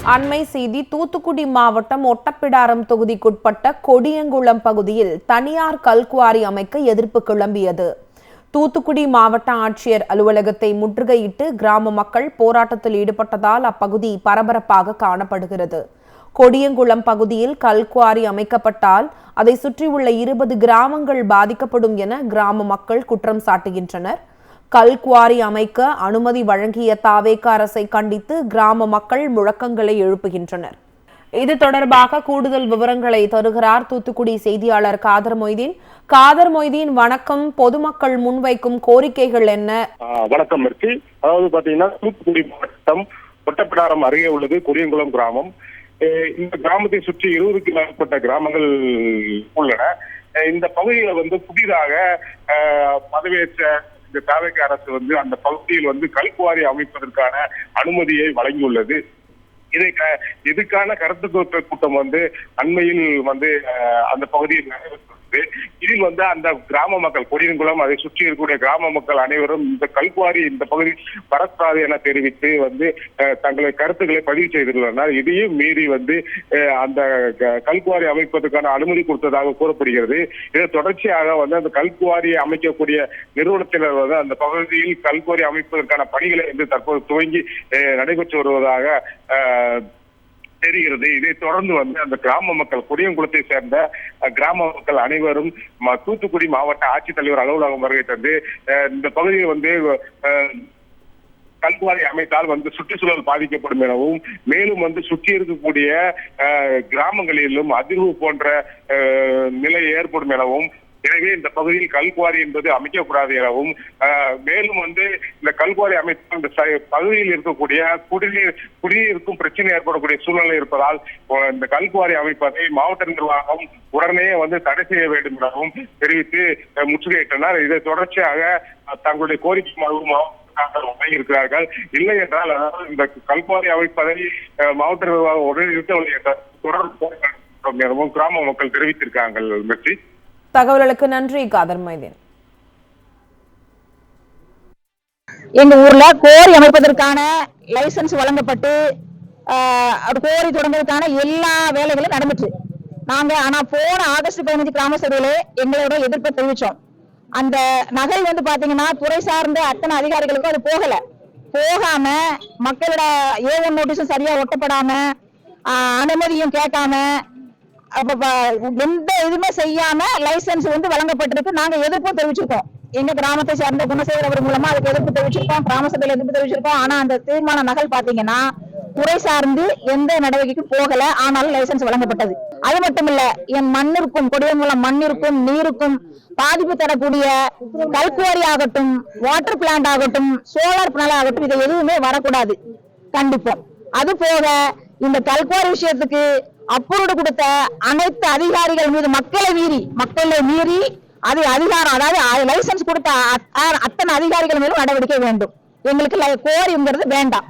அண்மை செய்தி தூத்துக்குடி மாவட்டம் ஒட்டப்பிடாரம் தொகுதிக்குட்பட்ட கொடியங்குளம் பகுதியில் தனியார் கல்குவாரி அமைக்க எதிர்ப்பு கிளம்பியது. தூத்துக்குடி மாவட்ட ஆட்சியர் அலுவலகத்தை முற்றுகையிட்டு கிராம மக்கள் போராட்டத்தில் ஈடுபட்டதால் அப்பகுதி பரபரப்பாக காணப்படுகிறது. கொடியங்குளம் பகுதியில் கல்குவாரி அமைக்கப்பட்டால் அதை சுற்றியுள்ள 20 கிராமங்கள் பாதிக்கப்படும் என கிராம மக்கள் குற்றம் சாட்டுகின்றனர். கல்குவாரி அமைக்க அனுமதி வழங்கிய தாவேக அரசை கண்டித்து கிராம மக்கள் முழக்கங்களை எழுப்புகின்றனர். இது தொடர்பாக கூடுதல் விவரங்களை தருகிறார் தூத்துக்குடி செய்தியாளர் காதர் மொய்தீன். காதர் மொய்தீன், வணக்கம். பொதுமக்கள் முன்வைக்கும் கோரிக்கைகள் என்ன? வணக்கம் மிர்ச்சி. அதாவது பாத்தீங்கன்னா தூத்துக்குடி மாவட்டம் ஒட்டப்பிடாரம் அருகே உள்ளது கொடியங்குளம் கிராமம். இந்த கிராமத்தை சுற்றி 20க்கும் மேற்பட்ட கிராமங்கள் உள்ளன. இந்த பகுதியில புதிதாக பதவியேற்ற இந்த தாவேக அரசு அந்த பகுதியில் கல்குவாரி அமைப்பதற்கான அனுமதியை வழங்கியுள்ளது. இதுக்கான கருத்து கூட்டம் அண்மையில் அந்த பகுதியில் நடைபெற்றது. இதில் அந்த கிராம மக்கள் கொடியங்குளம் அதை சுற்றி இருக்கக்கூடிய கிராம மக்கள் அனைவரும் இந்த கல்குவாரி இந்த பகுதி வரக்கூடாது என தெரிவித்து தங்களை கருத்துக்களை பதிவு செய்துள்ளனர். இதையும் மீறி அந்த கல்குவாரி அமைப்பதற்கான அனுமதி கொடுத்ததாக கூறப்படுகிறது. இதை தொடர்ச்சியாக அந்த கல்குவாரி அமைக்கக்கூடிய நிறுவனத்தினர் அந்த பகுதியில் கல்குவாரி அமைப்பதற்கான பணிகளை தற்போது துவங்கி நடைபெற்று வருவதாக தெரிகிறது. இதை தொடர்ந்து அந்த கிராம மக்கள் கொடியங்குளத்தை சேர்ந்த கிராம மக்கள் அனைவரும் தூத்துக்குடி மாவட்ட ஆட்சித்தலைவர் அலுவலகம் வருகை தந்து இந்த பகுதியில் கல்குவாரி அமைத்தால் சுற்றுச்சூழல் பாதிக்கப்படும் எனவும், மேலும் சுற்றி இருக்கக்கூடிய கிராமங்களிலும் அதிர்வு போன்ற நிலை ஏற்படும் எனவும், எனவே இந்த பகுதியில் கல்குவாரி என்பது அமைக்கக்கூடாது எனவும், மேலும் இந்த கல்குவாரி அமைத்து இந்த பகுதியில் இருக்கக்கூடிய குடிநீருக்கும் பிரச்சனை ஏற்படக்கூடிய சூழ்நிலை இருப்பதால் இந்த கல்குவாரி அமைப்பதை மாவட்ட நிர்வாகம் உடனே தடை செய்ய வேண்டும் எனவும் தெரிவித்து முற்றுகையிட்டனர். இதை தொடர்ச்சியாக தங்களுடைய கோரிக்கை வழங்கியிருக்கிறார்கள். இல்லை என்றால் இந்த கல்குவாரி அமைப்பதை மாவட்ட நிர்வாகம் உடனே நிறுத்தவில்லை என்ற தொடர்பு எனவும் கிராம மக்கள் தெரிவித்திருக்காங்க. மெர்சி, தகவல்களுக்கு நன்றி காதர் மொய்தீன். எங்க ஊர்ல கோரி அமைப்பதற்கான லைசன்ஸ் வழங்கப்பட்டு கோரி தொடங்குவதற்கான எல்லா வேலைகளும் நடந்துச்சு. ஆனா போன ஆகஸ்ட் 15 கிராம சபையில எங்களோட எதிர்ப்பை தெரிவிச்சோம். அந்த நகை பாத்தீங்கன்னா துறை சார்ந்த அத்தனை அதிகாரிகளுக்கும் அது போகாம மக்களோட A1 நோட்டீஸும் சரியா ஒட்டப்படாம அனுமதியும் கேட்காம எந்த இதுவுமே செய்யாம லைசன்ஸ் வழங்கப்பட்டிருக்கு. நாங்க எதிர்ப்பு தெரிவிச்சிருக்கோம். எங்க கிராமத்தை சேர்ந்த குணசேகர் அவர் மூலமா அதுக்கு எதிர்ப்பு தெரிவிச்சிருக்கோம். கிராம சபையில எதிர்ப்பு தெரிவிச்சிருக்கோம். ஆனா அந்த தீர்மான நகல் பாத்தீங்கன்னா துறை சார்ந்து எந்த நடவடிக்கைக்கும் போகல. ஆனாலும் லைசன்ஸ் வழங்கப்பட்டது. அது மட்டும் இல்ல, என் மண்ணிற்கும் கொடியங்குளம் மண்ணிற்கும் நீருக்கும் பாதிப்பு தரக்கூடிய கல்குவாரி ஆகட்டும், வாட்டர் பிளான்ட் ஆகட்டும், சோலார் பிளான்ட் ஆகட்டும், இது எதுவுமே வரக்கூடாது கண்டிப்போம். அது போக இந்த கல்குவாரி விஷயத்துக்கு அப்ரூவ் கொடுத்த அனைத்து அதிகாரிகள் மீது மக்களை மீறி அது அதிகாரம், அதாவது லைசன்ஸ் கொடுத்த அத்தனை அதிகாரிகள் மீதும் நடவடிக்கை வேண்டும். எங்களுக்கு கோரிங்கிறது வேண்டாம்.